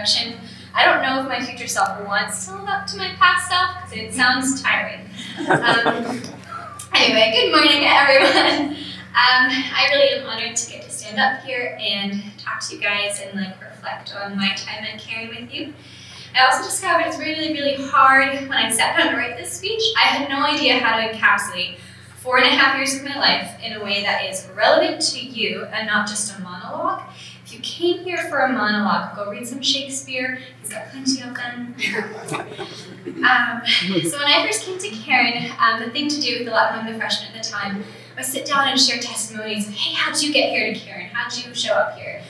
introduction. I don't know if my future self wants to live up to my past self because it sounds tiring. Anyway, good morning, everyone. I really am honored to get to stand up here and talk to you guys and reflect on my time at Cairn with you. I also discovered it's really, really hard when I sat down to write this speech. I had no idea how to encapsulate 4.5 years of my life in a way that is relevant to you and not just a monologue. If you came here for a monologue, go read some Shakespeare. He's got plenty of them. So when I first came to Cairn, the thing to do with a lot of the freshmen at the time was sit down and share testimonies of, hey, how'd you get here to Cairn? How'd you show up here?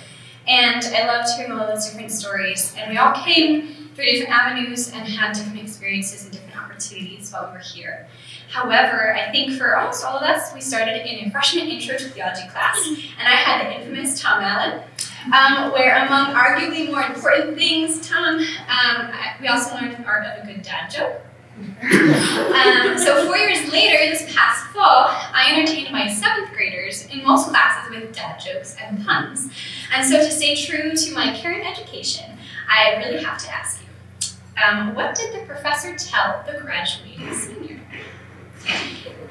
And I loved hearing all those different stories. And we all came through different avenues and had different experiences and different opportunities while we were here. However, I think for almost all of us, we started in a freshman intro to theology class, and I had the infamous Tom Allen, where among arguably more important things, Tom, we also learned the art of a good dad joke. So 4 years later, this past fall, I entertained my 7th graders in most classes with dad jokes and puns. And so to stay true to my Cairn education, I really have to ask you, what did the professor tell the graduating senior?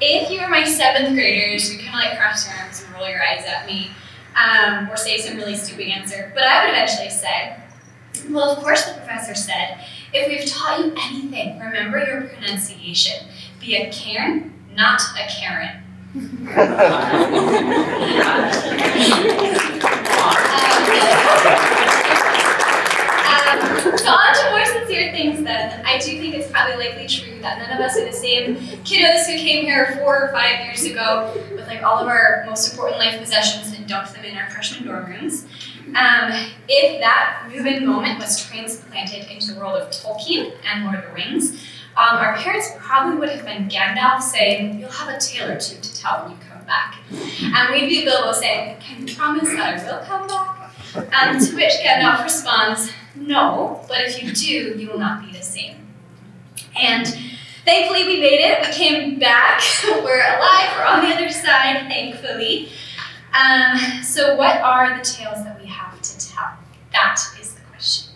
If you were my 7th graders, you kind of cross your arms and roll your eyes at me, or say some really stupid answer, but I would eventually say, well, of course the professor said, if we've taught you anything, remember your pronunciation. Be a Cairn, not a Karen. So on to more sincere things then. I do think it's probably likely true that none of us are the same kiddos who came here 4 or 5 years ago with all of our most important life possessions and dumped them in our freshman dorm rooms. If that move-in moment was transplanted into the world of Tolkien and Lord of the Rings, our parents probably would have been Gandalf saying, you'll have a tale or two to tell when you come back. And we'd be Bilbo saying, can you promise that I will come back? To which Gandalf responds, no, but if you do, you will not be the same. And thankfully we made it. We came back. We're alive. We're on the other side, thankfully. So what are the tales that we have to tell? That is the question.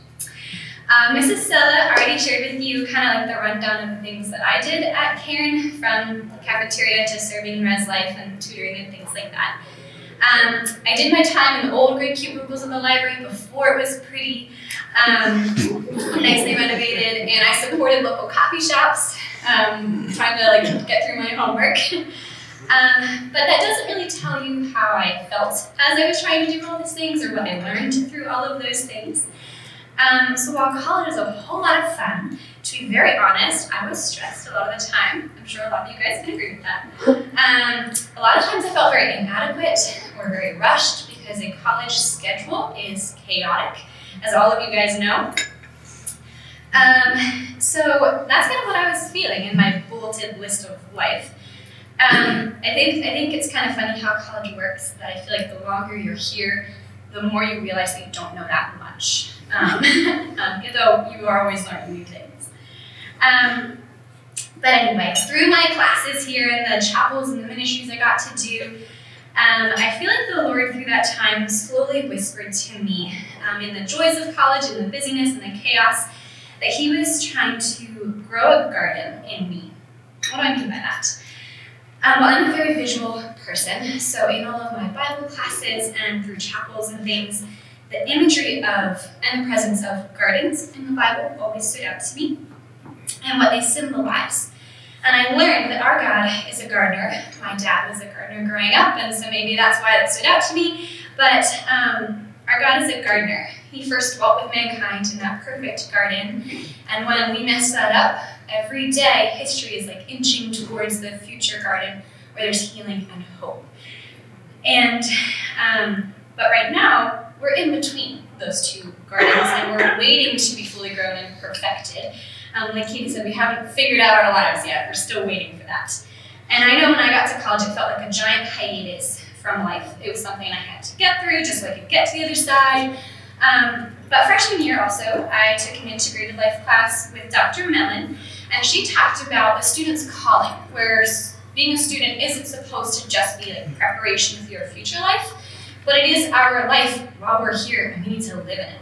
Mrs. Stella already shared with you the rundown of the things that I did at Cairn, from the cafeteria to serving res life and tutoring and things like that. I did my time in the old great cubicles of the library before it was pretty nicely renovated, and I supported local coffee shops, trying to get through my homework. But that doesn't really tell you how I felt as I was trying to do all these things or what I learned through all of those things. So while college is a whole lot of fun, to be very honest, I was stressed a lot of the time. I'm sure a lot of you guys can agree with that. A lot of times I felt very inadequate or very rushed because a college schedule is chaotic, as all of you guys know. So that's what I was feeling in my bulleted list of life. I think it's kind of funny how college works, that I feel the longer you're here, the more you realize that you don't know that much. Though you are always learning new things. But anyway, through my classes here and the chapels and the ministries I got to do, I feel the Lord through that time slowly whispered to me, in the joys of college and the busyness and the chaos, that he was trying to grow a garden in me. What do I mean by that? Well, I'm a very visual person, so in all of my Bible classes and through chapels and things, the imagery of and the presence of gardens in the Bible always stood out to me, and what they symbolize. And I learned that our God is a gardener. My dad was a gardener growing up, and so maybe that's why that stood out to me. But our God is a gardener. He first dwelt with mankind in that perfect garden, and when we mess that up, every day history is inching towards the future garden where there's healing and hope. And but right now, we're in between those two gardens, and we're waiting to be fully grown and perfected. Like Katie said, we haven't figured out our lives yet. We're still waiting for that. And I know when I got to college, it felt like a giant hiatus from life. It was something I had to get through just so I could get to the other side. But freshman year also, I took an integrated life class with Dr. Mellon, and she talked about the student's calling, where being a student isn't supposed to just be preparation for your future life, but it is our life while we're here and we need to live in it.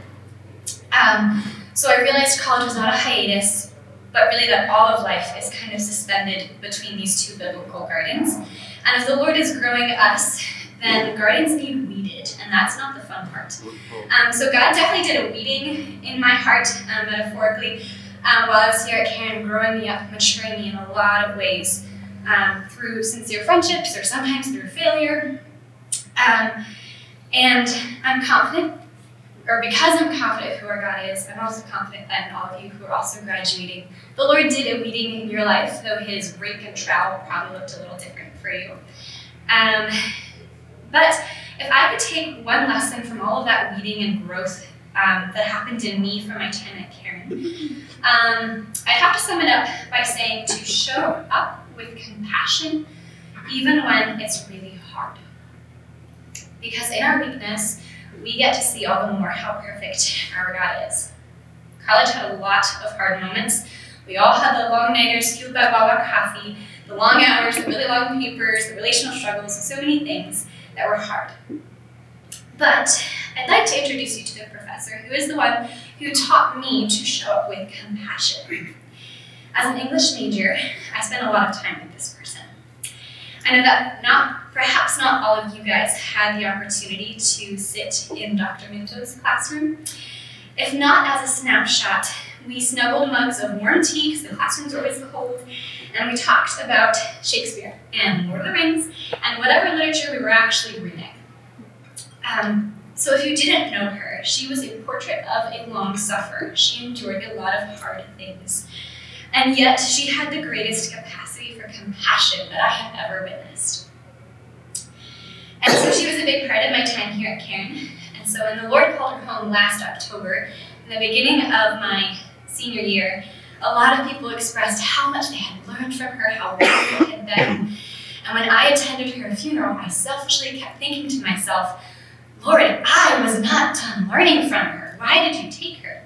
So I realized college was not a hiatus, but really that all of life is kind of suspended between these two biblical gardens. And if the Lord is growing us, then gardens need weeded, and that's not the fun part. So God definitely did a weeding in my heart, metaphorically, while I was here at Cairn, growing me up, maturing me in a lot of ways, through sincere friendships or sometimes through failure. And I'm confident, or because I'm confident who our God is, I'm also confident that in all of you who are also graduating, the Lord did a weeding in your life, though his rake and trowel probably looked a little different for you. But if I could take one lesson from all of that weeding and growth that happened in me from my time at Cairn, I'd have to sum it up by saying to show up with compassion even when it's really hard. Because in our weakness, we get to see all the more how perfect our God is. College had a lot of hard moments. We all had the long-nighters fueled by Wawa coffee, the long hours, the really long papers, the relational struggles, so many things that were hard. But I'd like to introduce you to the professor who is the one who taught me to show up with compassion. As an English major, I spent a lot of time with this person. I know that perhaps not all of you guys had the opportunity to sit in Dr. Minto's classroom. If not as a snapshot, we snuggled mugs of warm tea because the classrooms were always cold, and we talked about Shakespeare and Lord of the Rings and whatever literature we were actually reading. So if you didn't know her, she was a portrait of a long sufferer. She endured a lot of hard things. And yet she had the greatest capacity for compassion that I have ever witnessed. And so she was a big part of my time here at Cairn. And so when the Lord called her home last October, in the beginning of my senior year, a lot of people expressed how much they had learned from her, how wonderful it had been. And when I attended her funeral, I selfishly kept thinking to myself, Lord, I was not done learning from her. Why did you take her?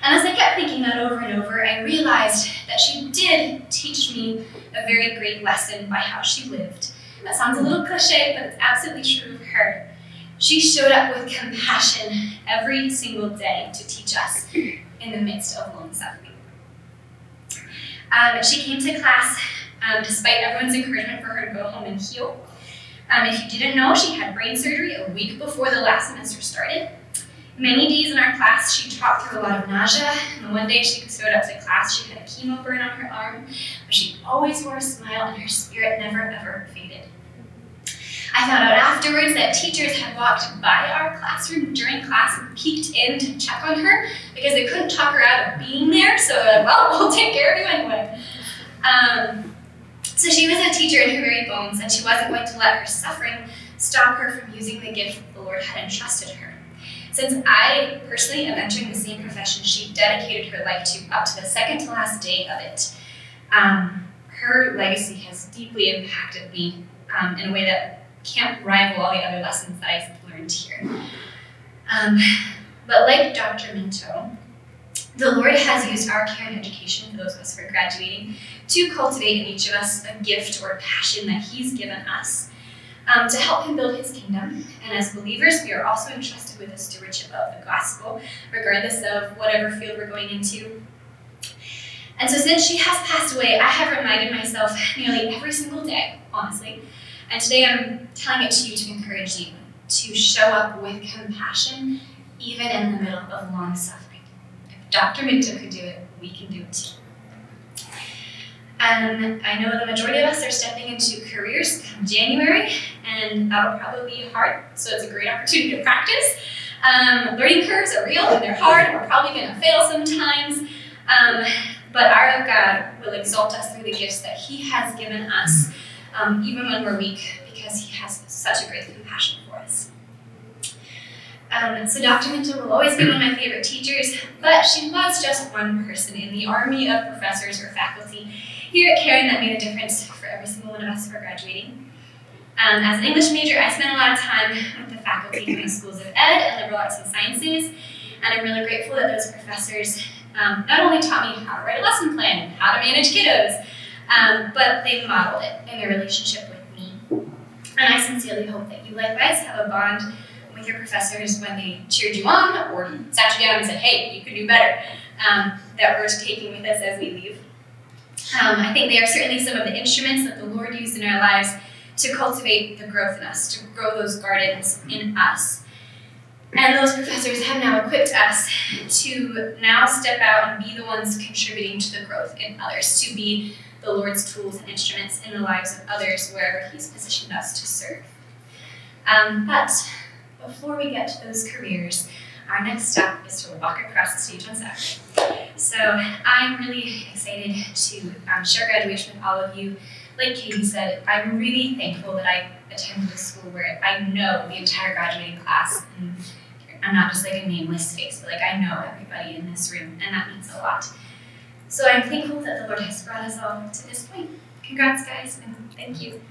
And as I kept thinking that over and over, I realized that she did teach me a very great lesson by how she lived. That sounds a little cliche, but it's absolutely true of her. She showed up with compassion every single day to teach us in the midst of long suffering. She came to class despite everyone's encouragement for her to go home and heal. If you didn't know, she had brain surgery a week before the last semester started. Many days in our class, she talked through a lot of nausea, and one day she showed up to class, she had a chemo burn on her arm, but she always wore a smile and her spirit never ever faded. I found out afterwards that teachers had walked by our classroom during class and peeked in to check on her because they couldn't talk her out of being there, so we'll take care of you anyway. So she was a teacher in her very bones, and she wasn't going to let her suffering stop her from using the gift that the Lord had entrusted her. Since I personally am entering the same profession she dedicated her life to up to the second to last day of it, her legacy has deeply impacted me in a way that can't rival all the other lessons that I've learned here. But like Dr. Minto, the Lord has used our Cairn education, for those of us who are graduating, to cultivate in each of us a gift or passion that He's given us to help Him build His kingdom. And as believers, we are also entrusted with the stewardship of the gospel, regardless of whatever field we're going into. And so since she has passed away, I have reminded myself nearly every single day, honestly, and today I'm telling it to you to encourage you to show up with compassion, even in the middle of long suffering. If Dr. Minto could do it, we can do it too. I know the majority of us are stepping into careers come January, and that'll probably be hard, so it's a great opportunity to practice. Learning curves are real and they're hard, and we're probably going to fail sometimes, but our God will exalt us through the gifts that He has given us, even when we're weak, because He has such a great compassion for us. So Dr. Minto will always be one of my favorite teachers, but she was just one person in the army of professors or faculty here at Cairn that made a difference for every single one of us who are graduating. As an English major, I spent a lot of time with the faculty in the schools of ed and liberal arts and sciences, and I'm really grateful that those professors not only taught me how to write a lesson plan and how to manage kiddos, but they modeled it in their relationship with me. And I sincerely hope that you likewise have a bond with your professors when they cheered you on or sat you down and said, hey, you could do better, that we're taking with us as we leave. I think they are certainly some of the instruments that the Lord used in our lives to cultivate the growth in us, to grow those gardens in us. And those professors have now equipped us to now step out and be the ones contributing to the growth in others, to be the Lord's tools and instruments in the lives of others wherever He's positioned us to serve. But before we get to those careers, our next step is to walk across the stage on Saturday. So I'm really excited to share graduation with all of you. Like Katie said, I'm really thankful that I attended a school where I know the entire graduating class, and I'm not just like a nameless face, but like I know everybody in this room, and that means a lot. So I'm thankful that the Lord has brought us all to this point. Congrats, guys, and thank you.